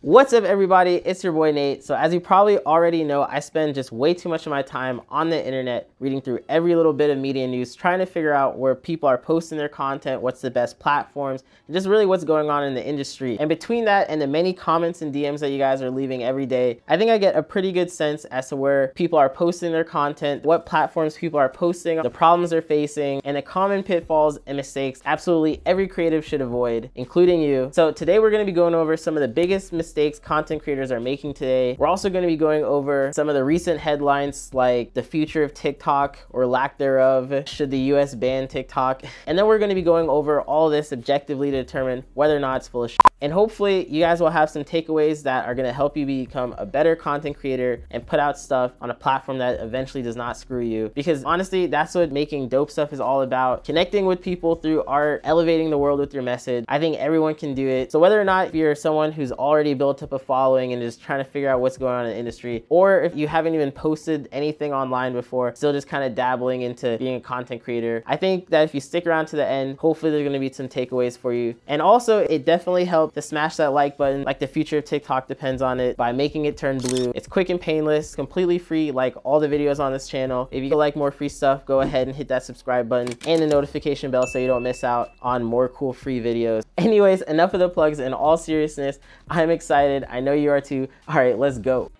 What's up, everybody? It's your boy Nate. So as you probably already know, I spend just way too much of my time on the internet reading through every little bit of media news, trying to figure out where people are posting their content, what's the best platforms, and just really what's going on in the industry. And between that and the many comments and DMs that you guys are leaving every day, I think I get a pretty good sense as to where people are posting their content, what platforms people are posting, the problems they're facing, and the common pitfalls and mistakes absolutely every creative should avoid, including you. So today we're going to be going over some of the biggest mistakes content creators are making today. We're also going to be going over some of the recent headlines like the future of TikTok or lack thereof, should the US ban TikTok, and then we're going to be going over all this objectively to determine whether or not it's full of shit. And hopefully you guys will have some takeaways that are going to help you become a better content creator and put out stuff on a platform that eventually does not screw you, because honestly that's what making dope stuff is all about: connecting with people through art, elevating the world with your message. I think everyone can do it. So whether or not you're someone who's already built up a following and just trying to figure out what's going on in the industry, or if you haven't even posted anything online before, still just kind of dabbling into being a content creator, I think that if you stick around to the end, hopefully there's going to be some takeaways for you. And also it definitely helps to smash that like button, like the future of TikTok depends on it, by making it turn blue. It's quick and painless, completely free, like all the videos on this channel. If you like more free stuff, go ahead and hit that subscribe button and the notification bell so you don't miss out on more cool free videos. Anyways, enough of the plugs. In all seriousness, I'm excited. I know you are too. All right, let's go.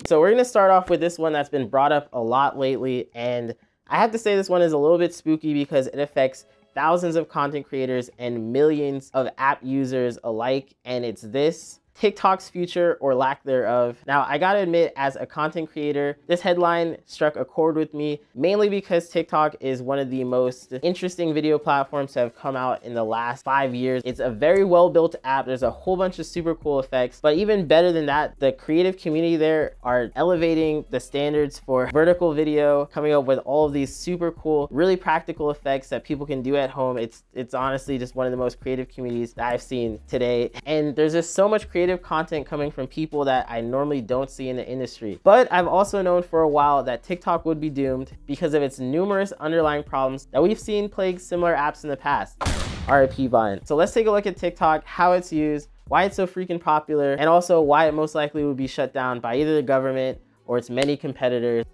So we're gonna start off with this one that's been brought up a lot lately, and I have to say this one is a little bit spooky because it affects thousands of content creators and millions of app users alike, and it's this: TikTok's future or lack thereof. Now, I gotta admit, as a content creator, this headline struck a chord with me, mainly because TikTok is one of the most interesting video platforms to have come out in the last 5 years. It's a very well-built app. There's a whole bunch of super cool effects, but even better than that, the creative community there are elevating the standards for vertical video, coming up with all of these super cool, really practical effects that people can do at home. It's honestly just one of the most creative communities that I've seen today. And there's just so much creative content coming from people that I normally don't see in the industry. But I've also known for a while that TikTok would be doomed because of its numerous underlying problems that we've seen plague similar apps in the past. RIP Vine. So let's take a look at TikTok, how it's used, why it's so freaking popular, and also why it most likely would be shut down by either the government or its many competitors.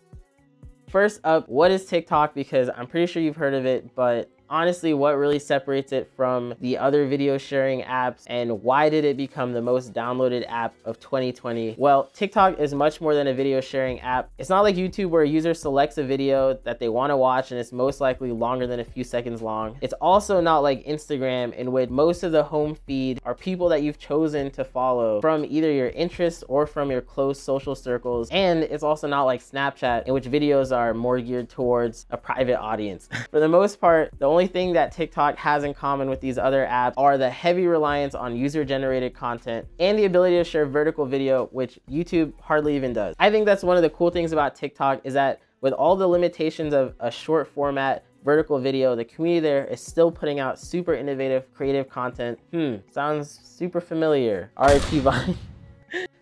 First up, what is TikTok? Because I'm pretty sure you've heard of it, but honestly, what really separates it from the other video sharing apps, and why did it become the most downloaded app of 2020? Well, TikTok is much more than a video sharing app. It's not like YouTube where a user selects a video that they want to watch and it's most likely longer than a few seconds long. It's also not like Instagram, in which most of the home feed are people that you've chosen to follow from either your interests or from your close social circles. And it's also not like Snapchat, in which videos are more geared towards a private audience. For the most part, the only thing that TikTok has in common with these other apps are the heavy reliance on user-generated content and the ability to share vertical video, which YouTube hardly even does. I think that's one of the cool things about TikTok, is that with all the limitations of a short format vertical video, the community there is still putting out super innovative, creative content. Sounds super familiar. RIP Vine.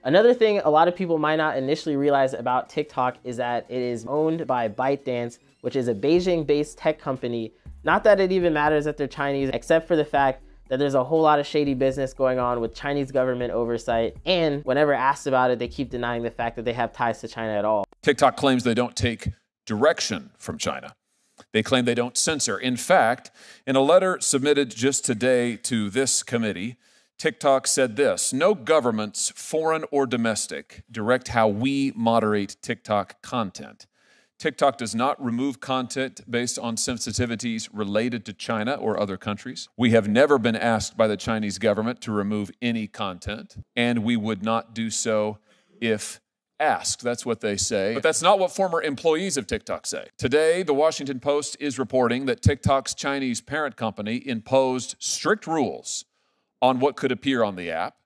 Another thing a lot of people might not initially realize about TikTok is that it is owned by ByteDance, which is a Beijing-based tech company. Not that it even matters that they're Chinese, except for the fact that there's a whole lot of shady business going on with Chinese government oversight. And whenever asked about it, they keep denying the fact that they have ties to China at all. TikTok claims they don't take direction from China. They claim they don't censor. In fact, in a letter submitted just today to this committee, TikTok said this: no governments, foreign or domestic, direct how we moderate TikTok content. TikTok does not remove content based on sensitivities related to China or other countries. We have never been asked by the Chinese government to remove any content, and we would not do so if asked. That's what they say. But that's not what former employees of TikTok say. Today, the Washington Post is reporting that TikTok's Chinese parent company imposed strict rules on what could appear on the app,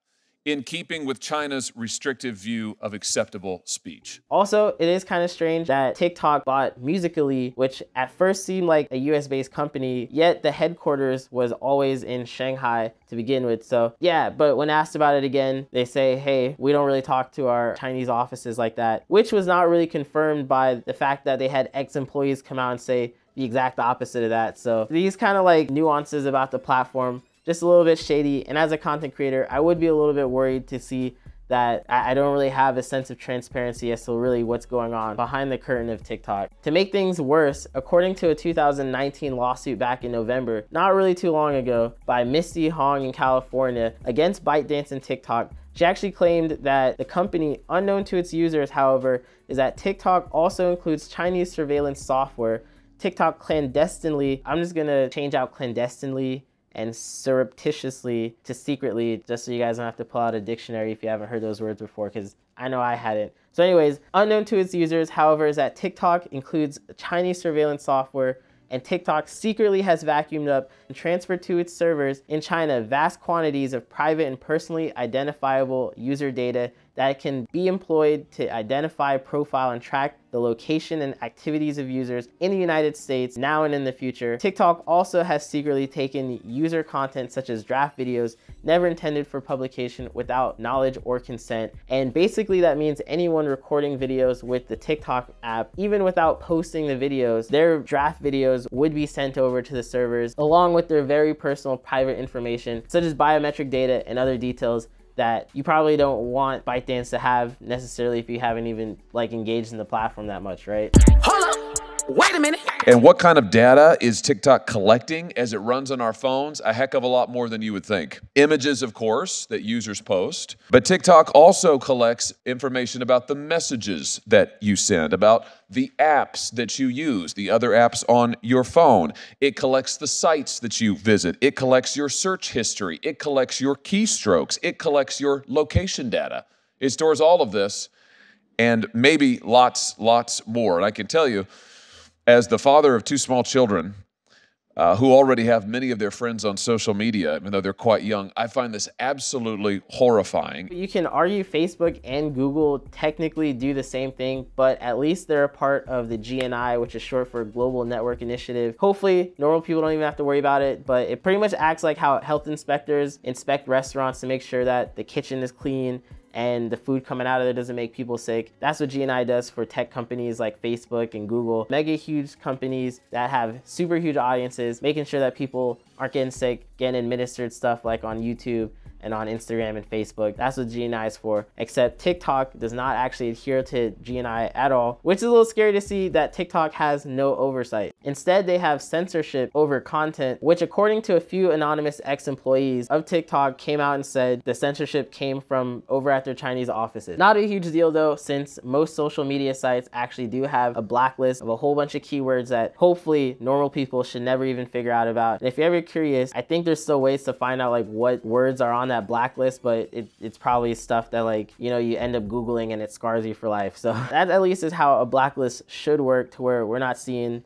in keeping with China's restrictive view of acceptable speech. Also, it is kind of strange that TikTok bought Musical.ly, which at first seemed like a US-based company, yet the headquarters was always in Shanghai to begin with. So yeah, but when asked about it again, they say, hey, we don't really talk to our Chinese offices like that, which was not really confirmed by the fact that they had ex-employees come out and say the exact opposite of that. So these kind of like nuances about the platform, just a little bit shady. And as a content creator, I would be a little bit worried to see that I don't really have a sense of transparency as to really what's going on behind the curtain of TikTok. To make things worse, according to a 2019 lawsuit back in November, not really too long ago, by Misty Hong in California against ByteDance and TikTok, she actually claimed that the company, unknown to its users, however, is that TikTok also includes Chinese surveillance software. TikTok clandestinely, I'm just gonna change out clandestinely and surreptitiously to secretly, just so you guys don't have to pull out a dictionary if you haven't heard those words before, because I know I hadn't. So anyways, unknown to its users, however, is that TikTok includes Chinese surveillance software, and TikTok secretly has vacuumed up and transferred to its servers in China vast quantities of private and personally identifiable user data that can be employed to identify, profile, and track the location and activities of users in the United States now and in the future. TikTok also has secretly taken user content such as draft videos never intended for publication without knowledge or consent. And basically that means anyone recording videos with the TikTok app, even without posting the videos, their draft videos would be sent over to the servers along with their very personal private information such as biometric data and other details that you probably don't want ByteDance to have necessarily if you haven't even like engaged in the platform that much, right? Hold up. Wait a minute. And what kind of data is TikTok collecting as it runs on our phones? A heck of a lot more than you would think. Images, of course, that users post. But TikTok also collects information about the messages that you send, about the apps that you use, the other apps on your phone. It collects the sites that you visit. It collects your search history. It collects your keystrokes. It collects your location data. It stores all of this and maybe lots more. And I can tell you, as the father of two small children who already have many of their friends on social media, even though they're quite young, I find this absolutely horrifying. You can argue Facebook and Google technically do the same thing, but at least they're a part of the GNI, which is short for Global Network Initiative. Hopefully, normal people don't even have to worry about it, but it pretty much acts like how health inspectors inspect restaurants to make sure that the kitchen is clean and the food coming out of there doesn't make people sick. That's what GNI does for tech companies like Facebook and Google. Mega huge companies that have super huge audiences, making sure that people aren't getting sick, getting administered stuff like on YouTube and on Instagram and Facebook. That's what GNI is for, except TikTok does not actually adhere to GNI at all, which is a little scary to see that TikTok has no oversight. Instead, they have censorship over content, which according to a few anonymous ex-employees of TikTok came out and said the censorship came from over at their Chinese offices. Not a huge deal though, since most social media sites actually do have a blacklist of a whole bunch of keywords that hopefully normal people should never even figure out about. And if you're ever curious, I think there's still ways to find out like what words are on that blacklist, but it's probably stuff that like, you know, you end up Googling and it scars you for life. So that at least is how a blacklist should work, to where we're not seeing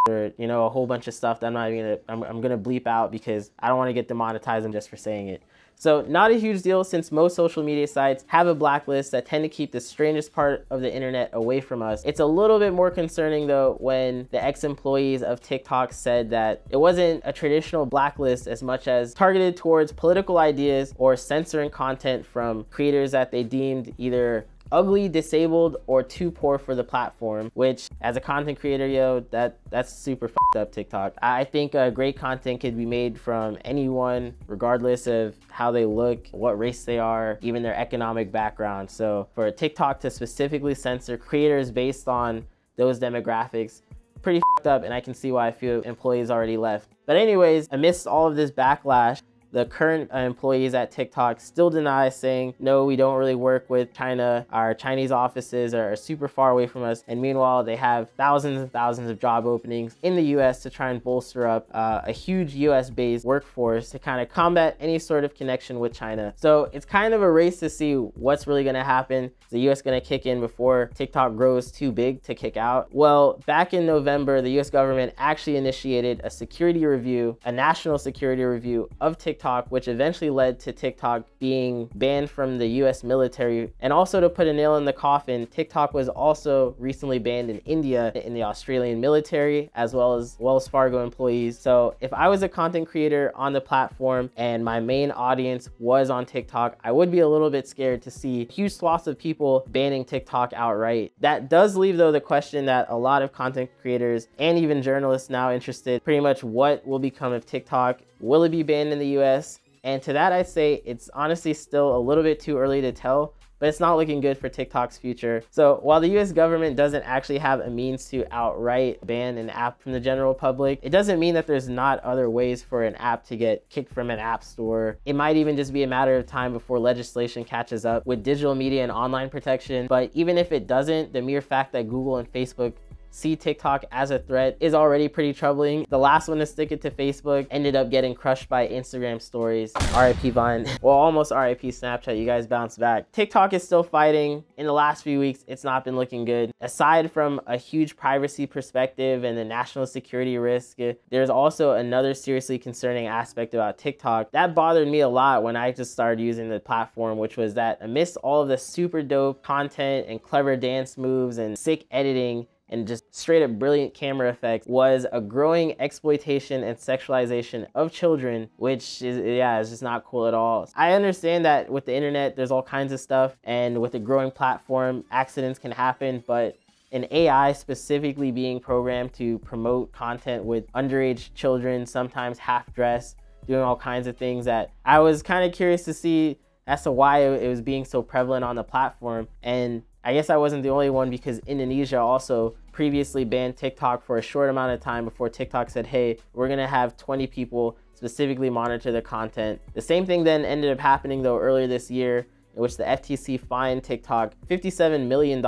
or, you know, a whole bunch of stuff that I'm gonna bleep out because I don't want to get demonetized just for saying it. So not a huge deal, since most social media sites have a blacklist that tend to keep the strangest part of the internet away from us. It's a little bit more concerning though when the ex-employees of TikTok said that it wasn't a traditional blacklist as much as targeted towards political ideas or censoring content from creators that they deemed either ugly, disabled, or too poor for the platform, which as a content creator, yo, that's super fucked up, TikTok. I think great content could be made from anyone, regardless of how they look, what race they are, even their economic background. So for TikTok to specifically censor creators based on those demographics, pretty fucked up, and I can see why a few employees already left. But anyways, amidst all of this backlash, the current employees at TikTok still deny, saying, no, we don't really work with China. Our Chinese offices are super far away from us. And meanwhile, they have thousands and thousands of job openings in the US to try and bolster up a huge US-based workforce to kind of combat any sort of connection with China. So it's kind of a race to see what's really gonna happen. Is the US gonna kick in before TikTok grows too big to kick out? Well, back in November, the US government actually initiated a security review, a national security review of TikTok TikTok, which eventually led to TikTok being banned from the US military. And also, to put a nail in the coffin, TikTok was also recently banned in India in the Australian military, as well as Wells Fargo employees. So if I was a content creator on the platform and my main audience was on TikTok, I would be a little bit scared to see huge swaths of people banning TikTok outright. That does leave, though, the question that a lot of content creators and even journalists now interested, pretty much what will become of TikTok. Will it be banned in the US? And to that, I'd say it's honestly still a little bit too early to tell, but it's not looking good for TikTok's future. So while the US government doesn't actually have a means to outright ban an app from the general public, it doesn't mean that there's not other ways for an app to get kicked from an app store. It might even just be a matter of time before legislation catches up with digital media and online protection. But even if it doesn't, the mere fact that Google and Facebook see TikTok as a threat is already pretty troubling. The last one to stick it to Facebook ended up getting crushed by Instagram stories. RIP Vine. Well, almost RIP Snapchat. You guys bounced back. TikTok is still fighting. In the last few weeks, it's not been looking good. Aside from a huge privacy perspective and the national security risk, there's also another seriously concerning aspect about TikTok that bothered me a lot when I just started using the platform, which was that amidst all of the super dope content and clever dance moves and sick editing and just straight up brilliant camera effects, was a growing exploitation and sexualization of children, which is, yeah, it's just not cool at all. I understand that with the internet, there's all kinds of stuff, and with a growing platform, accidents can happen, but an AI specifically being programmed to promote content with underage children, sometimes half-dressed, doing all kinds of things that I was kind of curious to see as to why it was being so prevalent on the platform. And I guess I wasn't the only one, because Indonesia also previously banned TikTok for a short amount of time before TikTok said, hey, we're gonna have 20 people specifically monitor the content. The same thing then ended up happening, though, earlier this year, in which the FTC fined TikTok $57 million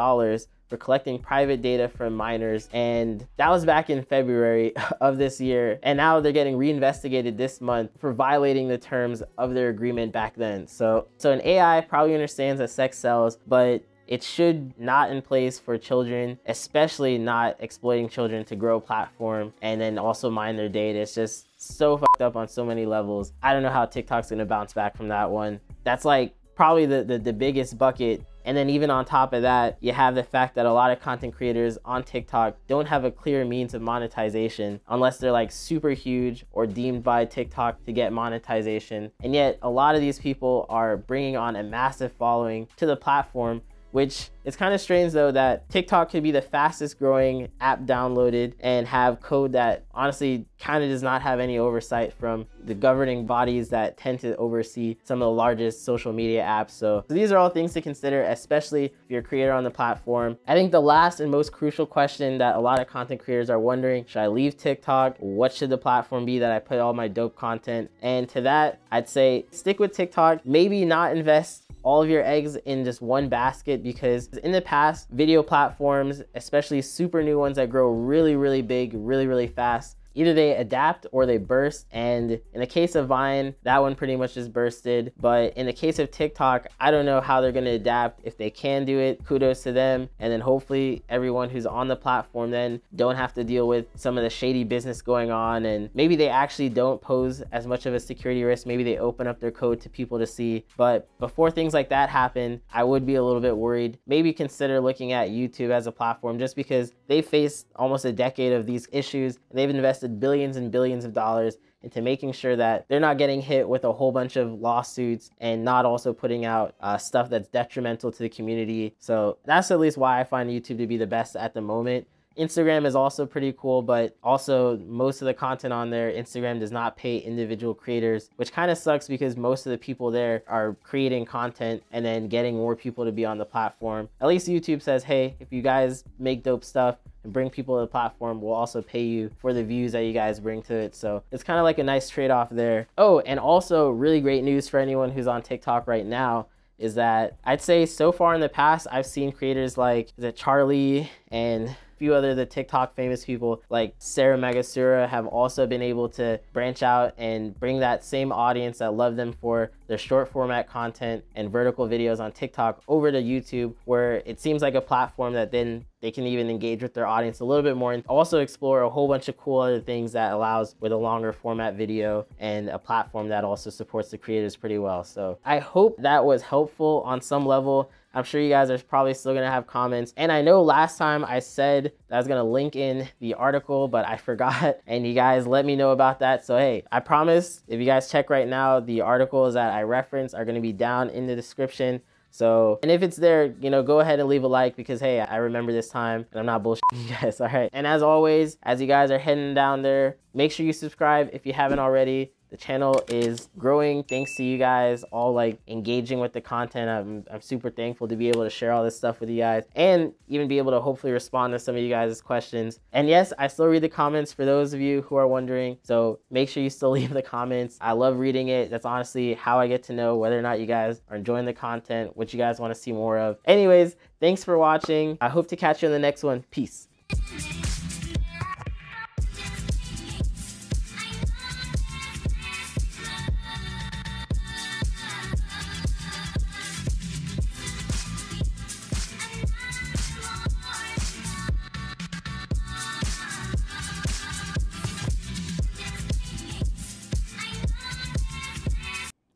for collecting private data from minors. And that was back in February of this year. And now they're getting reinvestigated this month for violating the terms of their agreement back then. So an AI probably understands that sex sells, but it should not in place for children, especially not exploiting children to grow a platform and then also mine their data. It's just so fucked up on so many levels. I don't know how TikTok's gonna bounce back from that one. That's like probably the biggest bucket. And then even on top of that, you have the fact that a lot of content creators on TikTok don't have a clear means of monetization unless they're like super huge or deemed by TikTok to get monetization. And yet a lot of these people are bringing on a massive following to the platform, which it's kind of strange, though, that TikTok could be the fastest growing app downloaded and have code that honestly kind of does not have any oversight from the governing bodies that tend to oversee some of the largest social media apps. So these are all things to consider, especially if you're a creator on the platform. I think the last and most crucial question that a lot of content creators are wondering, should I leave TikTok? What should the platform be that I put all my dope content? And to that, I'd say stick with TikTok. Maybe not invest all of your eggs in just one basket, because in the past, video platforms, especially super new ones that grow really, really big, really, really fast, either they adapt or they burst. And in the case of Vine, that one pretty much just bursted. But in the case of TikTok, I don't know how they're gonna adapt. If they can do it, kudos to them. And then hopefully everyone who's on the platform then don't have to deal with some of the shady business going on. And maybe they actually don't pose as much of a security risk. Maybe they open up their code to people to see. But before things like that happen, I would be a little bit worried. Maybe consider looking at YouTube as a platform, just because they faced almost a decade of these issues and they've invested billions and billions of dollars into making sure that they're not getting hit with a whole bunch of lawsuits and not also putting out stuff that's detrimental to the community. So that's at least why I find YouTube to be the best at the moment. Instagram is also pretty cool, but also most of the content on there, Instagram does not pay individual creators, which kind of sucks, because most of the people there are creating content and then getting more people to be on the platform. At least YouTube says, hey, if you guys make dope stuff and bring people to the platform, we'll also pay you for the views that you guys bring to it. So it's kind of like a nice trade-off there. Oh, and also really great news for anyone who's on TikTok right now is that I'd say so far in the past, I've seen creators like Charlie and few other the TikTok famous people like Sarah Magasura have also been able to branch out and bring that same audience that loved them for their short format content and vertical videos on TikTok over to YouTube, where it seems like a platform that then they can even engage with their audience a little bit more and also explore a whole bunch of cool other things that allows with a longer format video, and a platform that also supports the creators pretty well. So I hope that was helpful on some level. I'm sure you guys are probably still gonna have comments. And I know last time I said that I was gonna link in the article, but I forgot, and you guys let me know about that. So hey, I promise if you guys check right now, the articles that I reference are gonna be down in the description. So, and if it's there, you know, go ahead and leave a like, because hey, I remember this time and I'm not bullshitting you guys, all right? And as always, as you guys are heading down there, make sure you subscribe if you haven't already. The channel is growing thanks to you guys all like engaging with the content. I'm super thankful to be able to share all this stuff with you guys and even be able to hopefully respond to some of you guys' questions. And yes, I still read the comments for those of you who are wondering. So make sure you still leave the comments. I love reading it. That's honestly how I get to know whether or not you guys are enjoying the content, what you guys want to see more of. Anyways, thanks for watching. I hope to catch you in the next one. Peace.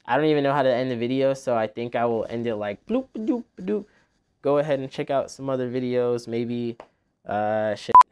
I don't even know how to end the video, so I think I will end it like bloop doop doop. Go ahead and check out some other videos, maybe shit.